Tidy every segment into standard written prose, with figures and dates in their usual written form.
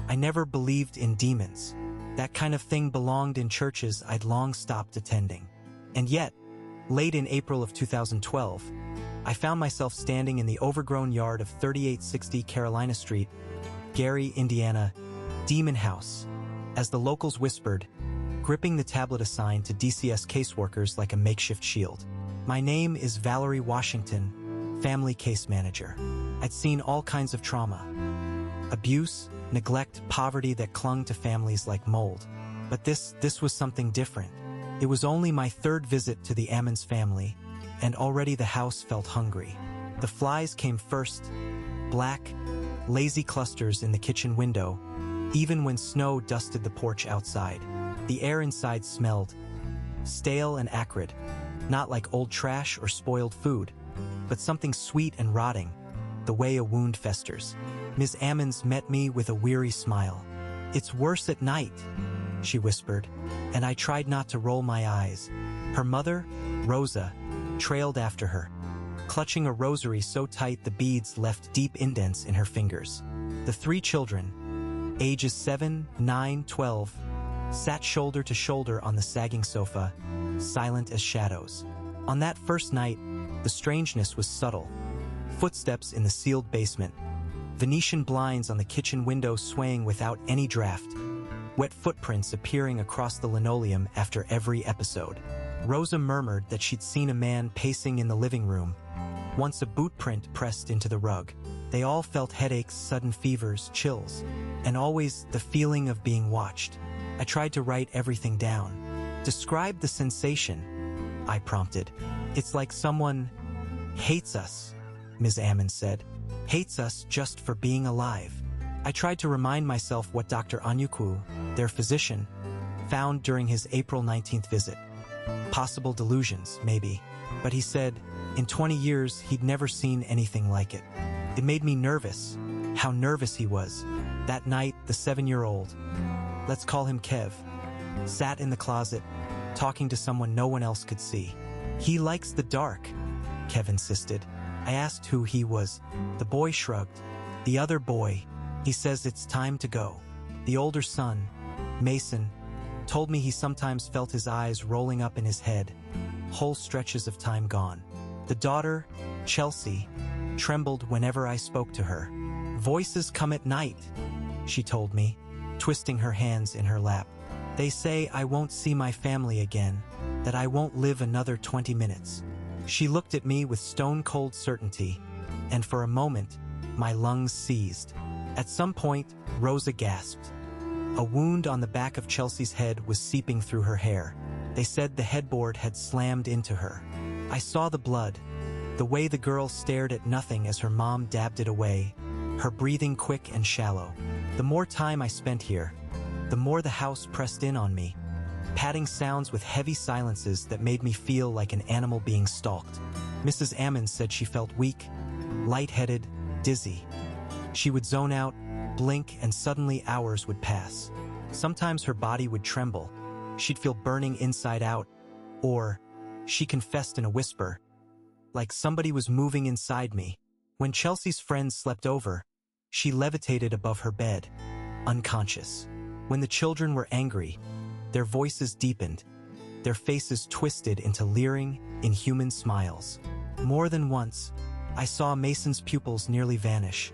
I never believed in demons. That kind of thing belonged in churches I'd long stopped attending. And yet, late in April of 2012, I found myself standing in the overgrown yard of 3860 Carolina Street, Gary, Indiana, Demon House, as the locals whispered, gripping the tablet assigned to DCS caseworkers like a makeshift shield. My name is Valerie Washington, family case manager. I'd seen all kinds of trauma. Abuse, neglect, poverty that clung to families like mold. But this was something different. It was only my third visit to the Ammons family, and already the house felt hungry. The flies came first, black, lazy clusters in the kitchen window, even when snow dusted the porch outside. The air inside smelled stale and acrid, not like old trash or spoiled food, but something sweet and rotting, the way a wound festers. Ms. Ammons met me with a weary smile. "It's worse at night," she whispered, and I tried not to roll my eyes. Her mother, Rosa, trailed after her, clutching a rosary so tight the beads left deep indents in her fingers. The three children, ages 7, 9, 12, sat shoulder to shoulder on the sagging sofa, silent as shadows. On that first night, the strangeness was subtle. Footsteps in the sealed basement, Venetian blinds on the kitchen window swaying without any draft, wet footprints appearing across the linoleum after every episode. Rosa murmured that she'd seen a man pacing in the living room, once a boot print pressed into the rug. They all felt headaches, sudden fevers, chills, and always the feeling of being watched. I tried to write everything down. "Describe the sensation," I prompted. "It's like someone hates us," Ms. Ammons said. "Hates us just for being alive." I tried to remind myself what Dr. Anyukwu, their physician, found during his April 19th visit. Possible delusions, maybe. But he said, in 20 years, he'd never seen anything like it. It made me nervous, how nervous he was. That night, the 7-year-old, let's call him Kev, sat in the closet, talking to someone no one else could see. "He likes the dark," Kev insisted. I asked who he was. The boy shrugged. "The other boy. He says it's time to go." The older son, Mason, told me he sometimes felt his eyes rolling up in his head, whole stretches of time gone. The daughter, Chelsea, trembled whenever I spoke to her. "Voices come at night," she told me, twisting her hands in her lap. "They say I won't see my family again, that I won't live another 20 minutes. She looked at me with stone-cold certainty, and for a moment, my lungs seized. At some point, Rosa gasped. A wound on the back of Chelsea's head was seeping through her hair. They said the headboard had slammed into her. I saw the blood, the way the girl stared at nothing as her mom dabbed it away, her breathing quick and shallow. The more time I spent here, the more the house pressed in on me, padding sounds with heavy silences that made me feel like an animal being stalked. Mrs. Ammons said she felt weak, lightheaded, dizzy. She would zone out, blink, and suddenly hours would pass. Sometimes her body would tremble. She'd feel burning inside out, or, she confessed in a whisper, like somebody was moving inside me. When Chelsea's friends slept over, she levitated above her bed, unconscious. When the children were angry, their voices deepened, their faces twisted into leering, inhuman smiles. More than once, I saw Mason's pupils nearly vanish,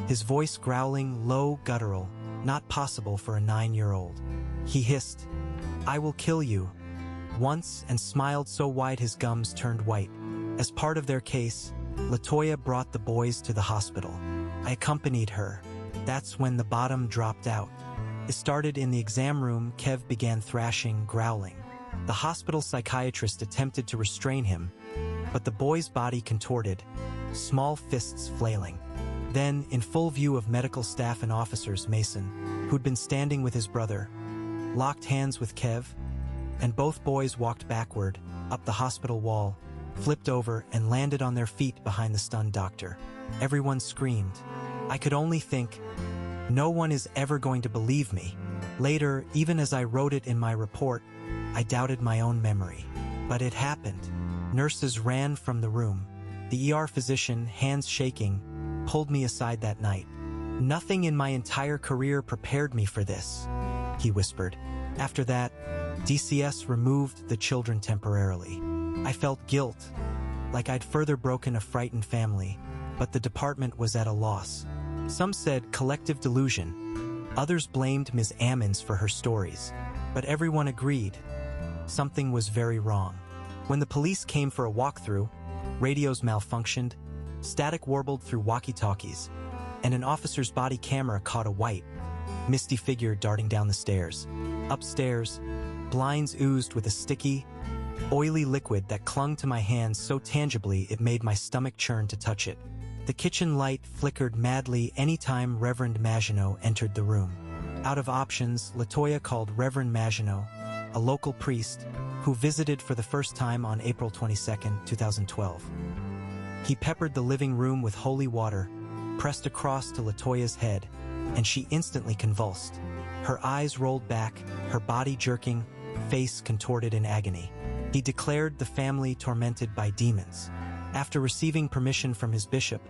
his voice growling, low, guttural, not possible for a 9-year-old. He hissed, "I will kill you," once, and smiled so wide his gums turned white. As part of their case, Latoya brought the boys to the hospital. I accompanied her. That's when the bottom dropped out. It started in the exam room. Kev began thrashing, growling. The hospital psychiatrist attempted to restrain him, but the boy's body contorted, small fists flailing. Then, in full view of medical staff and officers, Mason, who'd been standing with his brother, locked hands with Kev, and both boys walked backward, up the hospital wall, flipped over, and landed on their feet behind the stunned doctor. Everyone screamed. I could only think, no one is ever going to believe me. Later, even as I wrote it in my report, I doubted my own memory. But it happened. Nurses ran from the room. The ER physician, hands shaking, pulled me aside that night. "Nothing in my entire career prepared me for this," he whispered. After that, DCS removed the children temporarily. I felt guilt, like I'd further broken a frightened family, but the department was at a loss. Some said collective delusion. Others blamed Ms. Ammons for her stories, but everyone agreed something was very wrong. When the police came for a walkthrough, radios malfunctioned, static warbled through walkie-talkies, and an officer's body camera caught a white, misty figure darting down the stairs. Upstairs, blinds oozed with a sticky, oily liquid that clung to my hands so tangibly it made my stomach churn to touch it. The kitchen light flickered madly anytime Reverend Maginot entered the room. Out of options, Latoya called Reverend Maginot, a local priest, who visited for the first time on April 22, 2012. He peppered the living room with holy water, pressed across to Latoya's head, and she instantly convulsed. Her eyes rolled back, her body jerking, face contorted in agony. He declared the family tormented by demons. After receiving permission from his bishop,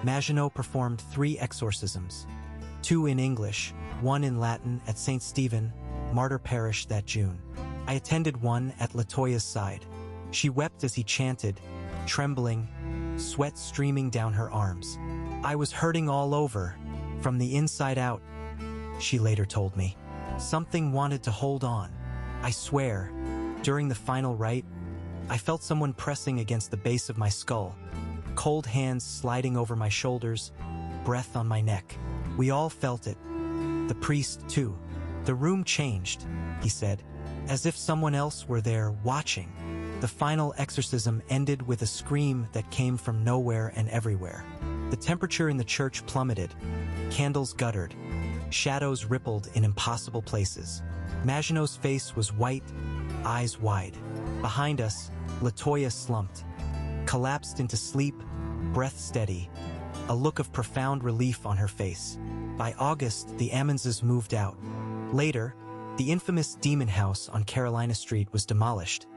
Maginot performed 3 exorcisms, 2 in English, 1 in Latin at St. Stephen, Martyr Parish that June. I attended one at Latoya's side. She wept as he chanted, trembling, sweat streaming down her arms. "I was hurting all over, from the inside out," she later told me. "Something wanted to hold on. I swear, during the final rite, I felt someone pressing against the base of my skull, cold hands sliding over my shoulders, breath on my neck. We all felt it. The priest, too. The room changed," he said, "as if someone else were there watching." The final exorcism ended with a scream that came from nowhere and everywhere. The temperature in the church plummeted, candles guttered, shadows rippled in impossible places. Maginot's face was white, eyes wide. Behind us, Latoya slumped, collapsed into sleep, breath steady, a look of profound relief on her face. By August, the Ammonses moved out. Later, the infamous Demon House on Carolina Street was demolished,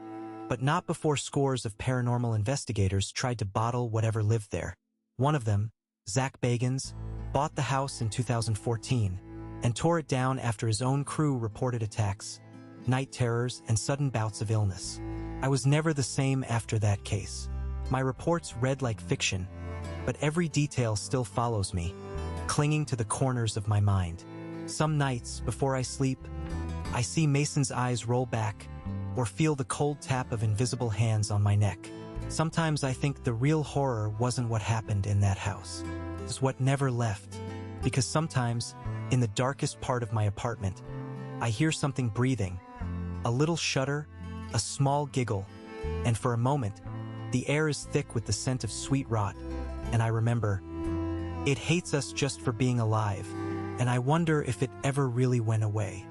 but not before scores of paranormal investigators tried to bottle whatever lived there. One of them, Zach Bagans, bought the house in 2014 and tore it down after his own crew reported attacks, night terrors, and sudden bouts of illness. I was never the same after that case. My reports read like fiction, but every detail still follows me, clinging to the corners of my mind. Some nights, before I sleep, I see Mason's eyes roll back or feel the cold tap of invisible hands on my neck. Sometimes I think the real horror wasn't what happened in that house. It's what never left. Because sometimes, in the darkest part of my apartment, I hear something breathing, a little shudder, a small giggle, and for a moment, the air is thick with the scent of sweet rot, and I remember, it hates us just for being alive, and I wonder if it ever really went away.